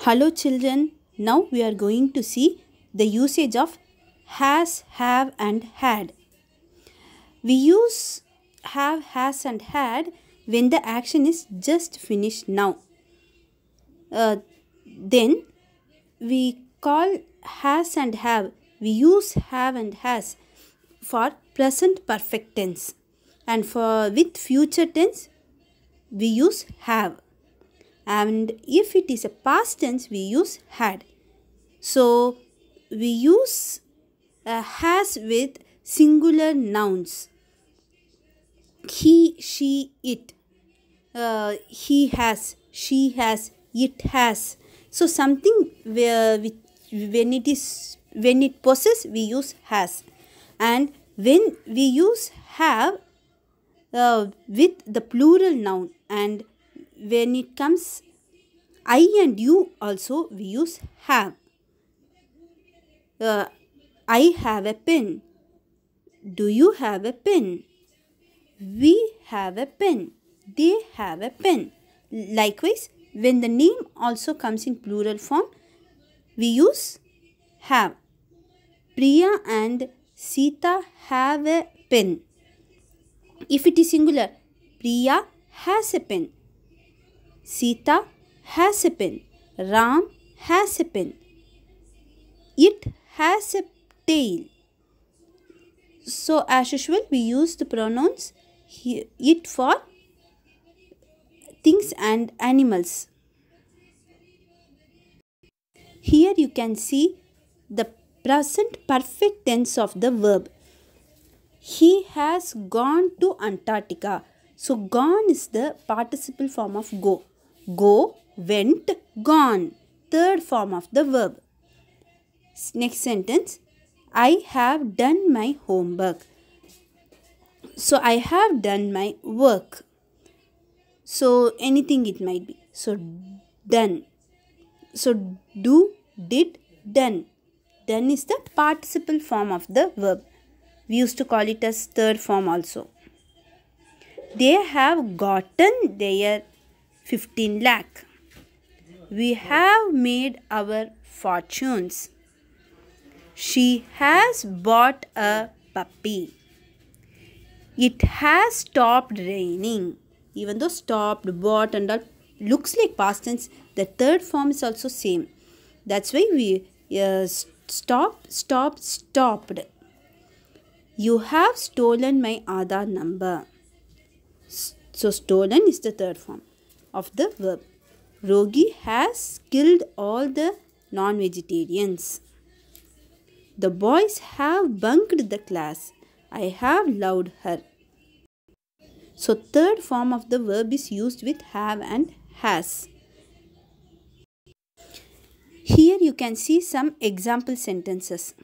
Hello children, now we are going to see the usage of has, have and had. We use have, has and had when the action is just finished now. Then we call has and have. We use have and has for present perfect tense, and for with future tense we use have, and if it is a past tense we use had. So we use has with singular nouns: he, she, it. He has, she has, it has. So something when it possesses we use has, and when we use have with the plural noun, and when it comes I and you also we use have. I have a pen. Do you have a pen? We have a pen. They have a pen. Likewise, when the name also comes in plural form, we use have. Priya and Sita have a pen. If it is singular, Priya has a pen. Sita has a pen. Ram has a pen. It has a tail. So as usual we use the pronouns it for things and animals. Here you can see the present perfect tense of the verb. He has gone to Antarctica. So gone is the participle form of go. Go, went, gone. Third form of the verb. Next sentence. I have done my homework. So I have done my work. So anything it might be. So done. So do, did, done. Done is the participle form of the verb. We used to call it as third form also. They have gotten their 15 lakh. We have made our fortunes. She has bought a puppy. It has stopped raining. Even though stopped, bought and all looks like past tense, the third form is also same. That's why we stopped. You have stolen my Aadhaar number. So stolen is the third form of the verb. Rogi has killed all the non-vegetarians. The boys have bunked the class. I have loved her. So third form of the verb is used with have and has. Here you can see some example sentences.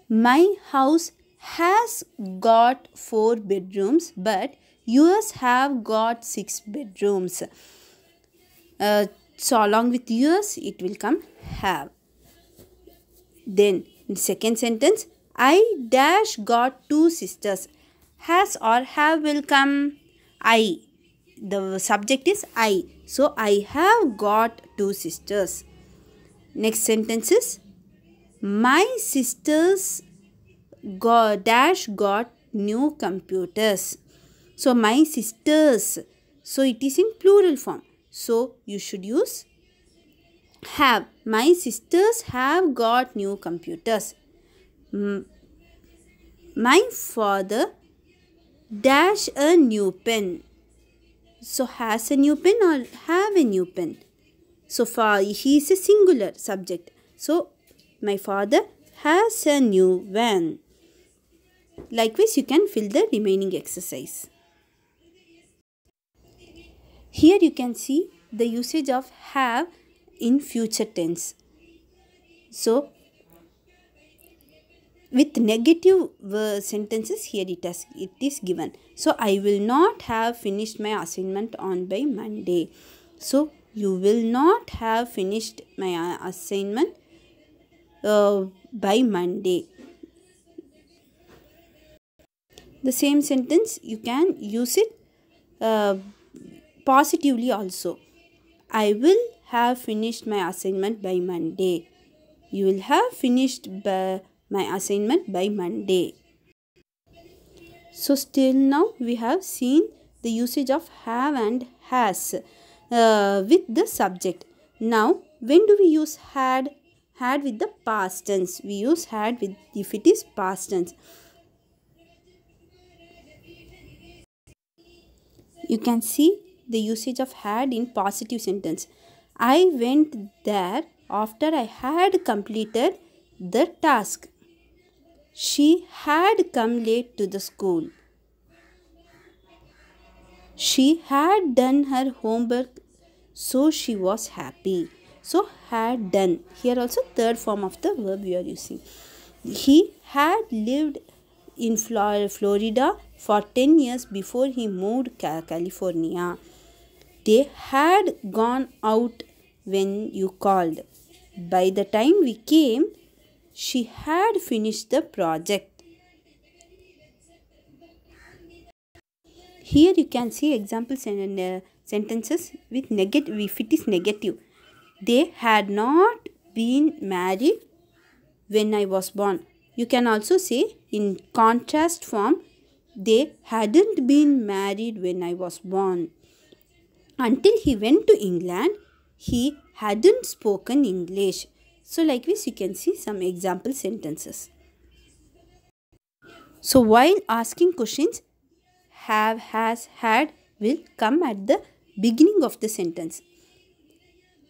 My house has got 4 bedrooms, but yours have got 6 bedrooms. So along with yours it will come have. Then in second sentence, I dash got 2 sisters. Has or have will come I. The subject is I. So I have got 2 sisters. Next sentence is my sisters got new computers. So my sisters. So it is in plural form. So you should use have. My sisters have got new computers. My father dash a new pen. So has a new pen or have a new pen. So far he is a singular subject. So my father has a new van. Likewise you can fill the remaining exercise. Here you can see the usage of have in future tense. So with negative sentences here it is given. So I will not have finished my assignment on by Monday. So you will not have finished my assignment by Monday. The same sentence you can use it positively also. I will have finished my assignment by Monday. You will have finished my assignment by Monday. So still now we have seen the usage of have and has with the subject. Now when do we use had? Had with the past tense. We use had with if it is past tense. You can see the usage of had in positive sentence. I went there after I had completed the task. She had come late to the school. She had done her homework, so she was happy. So had done. Here also third form of the verb we are using. He had lived in Florida for 10 years before he moved to California. They had gone out when you called. By the time we came, she had finished the project. Here you can see examples and sentences with negative if it is negative. They had not been married when I was born. You can also say in contrast form, they hadn't been married when I was born. Until he went to England, he hadn't spoken English. So like this you can see some example sentences. So while asking questions, have, has, had will come at the beginning of the sentence.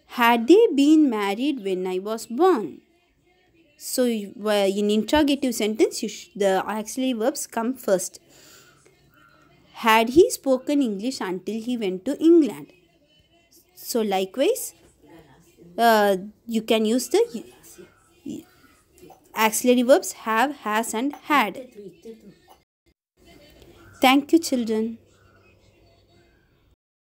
Had they been married when I was born? So in interrogative sentence, the auxiliary verbs come first. Had he spoken English until he went to England? So likewise, you can use the auxiliary verbs have, has and had. Thank you, children.